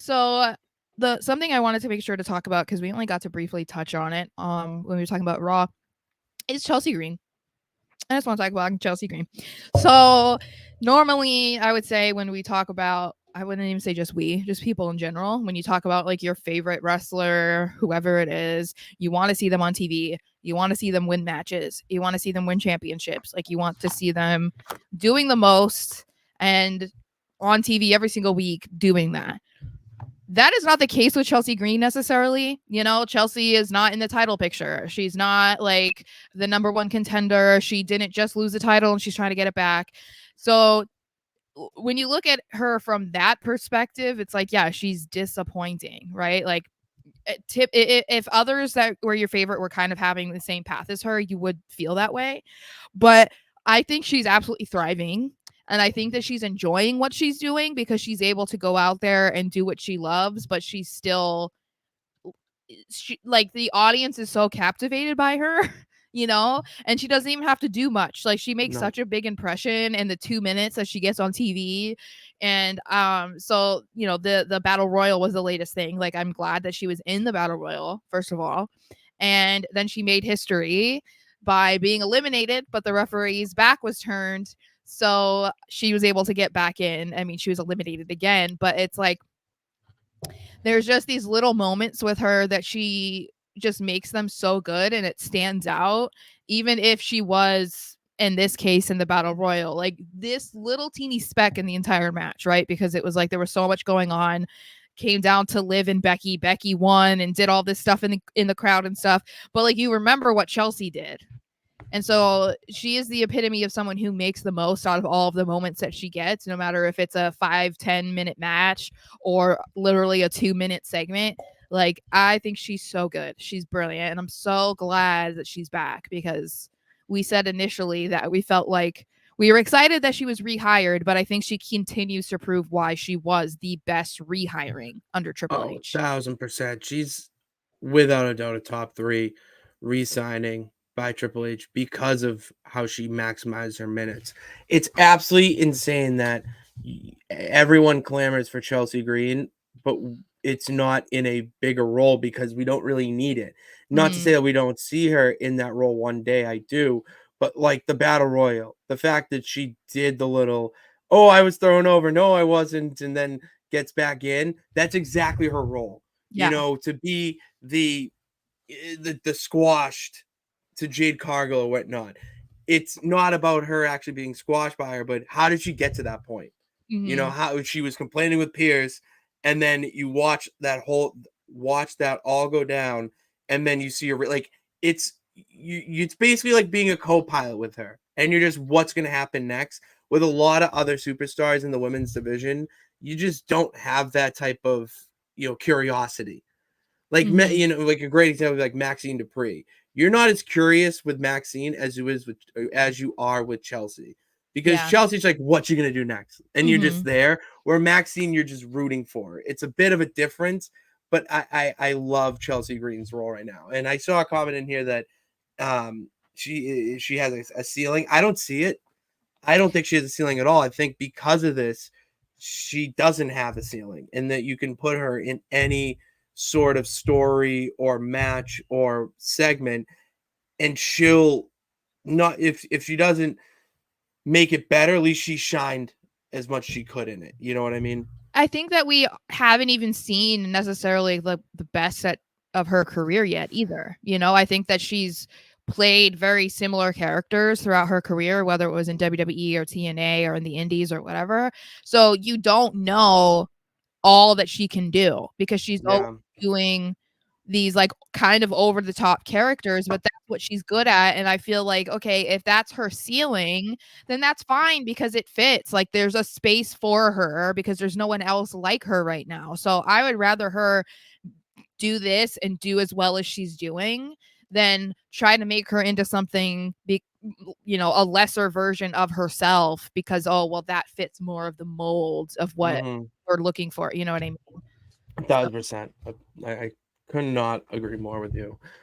So the something I wanted to make sure to talk about, because we only got to briefly touch on it when we were talking about Raw, is Chelsea Green. I just want to talk about Chelsea Green. So normally I would say when we talk about, I wouldn't even say just people in general, when you talk about like your favorite wrestler, whoever it is, you want to see them on TV. You want to see them win matches. You want to see them win championships. Like you want to see them doing the most and on TV every single week doing that. That is not the case with Chelsea Green necessarily. You know, Chelsea is not in the title picture. She's not like the number one contender. She didn't just lose the title and she's trying to get it back. So when you look at her from that perspective, it's like, yeah, she's disappointing, right? Like, if others that were your favorite were kind of having the same path as her, you would feel that way. But I think she's absolutely thriving. And I think that she's enjoying what she's doing because she's able to go out there and do what she loves, but she's still like the audience is so captivated by her, and she doesn't even have to do much. Like she makes No. such a big impression in the 2 minutes that she gets on TV. And so the battle royal was the latest thing. Like I'm glad that she was in the battle royal, first of all. And then she made history by being eliminated, but the referee's back was turned. So she was able to get back in. I mean, she was eliminated again, but it's like there's just these little moments with her that she just makes them so good and it stands out, even if she was in this case in the battle royal, like this little teeny speck in the entire match, right? Because it was like there was so much going on, came down to Liv and Becky won and did all this stuff in the crowd and stuff, but like you remember what Chelsea did. And so she is the epitome of someone who makes the most out of all of the moments that she gets, no matter if it's a 5-10 minute match or literally a 2 minute segment. Like, I think she's so good. She's brilliant. And I'm so glad that she's back because we said initially that we felt like we were excited that she was rehired, but I think she continues to prove why she was the best rehiring under Triple Oh, H. 1000%. She's without a doubt a top three re-signing by Triple H because of how she maximized her minutes. It's absolutely insane that everyone clamors for Chelsea Green, but it's not in a bigger role because we don't really need it. Not to say that we don't see her in that role one day, I do, but like the Battle Royal, the fact that she did the little, oh, I was thrown over, no, I wasn't, and then gets back in, that's exactly her role. You Yeah. know, to be the squashed to Jade Cargill or whatnot. It's not about her actually being squashed by her, but how did she get to that point? You know, Mm-hmm. how she was complaining with Pierce, and then you watch that all go down, and then you see her like it's basically like being a co-pilot with her, and you're just what's gonna happen next. With a lot of other superstars in the women's division, you just don't have that type of curiosity. Like Mm-hmm. like a great example, like Maxine Dupree. You're not as curious with Maxine as you are with Chelsea, because Yeah. Chelsea's like, "What you gonna do next?" and you're Mm-hmm. just there. Where Maxine, you're just rooting for. It's a bit of a difference, but I love Chelsea Green's role right now. And I saw a comment in here that she has a ceiling. I don't see it. I don't think she has a ceiling at all. I think because of this, she doesn't have a ceiling, and that you can put her in any sort of story or match or segment, and she'll not if she doesn't make it better, at least she shined as much as she could in it. You know what I mean? I think that we haven't even seen necessarily the best of her career yet either. I think that she's played very similar characters throughout her career, whether it was in WWE or TNA or in the indies or whatever. So you don't know all that she can do because she's always Yeah. doing these like kind of over the top characters, but that's what she's good at. And I feel like, okay, if that's her ceiling, then that's fine because it fits. Like there's a space for her because there's no one else like her right now. So I would rather her do this and do as well as she's doing than try to make her into something a lesser version of herself because, oh well, that fits more of the mold of what Mm-hmm. we're looking for, you know what I mean? So 1000%. I could not agree more with you.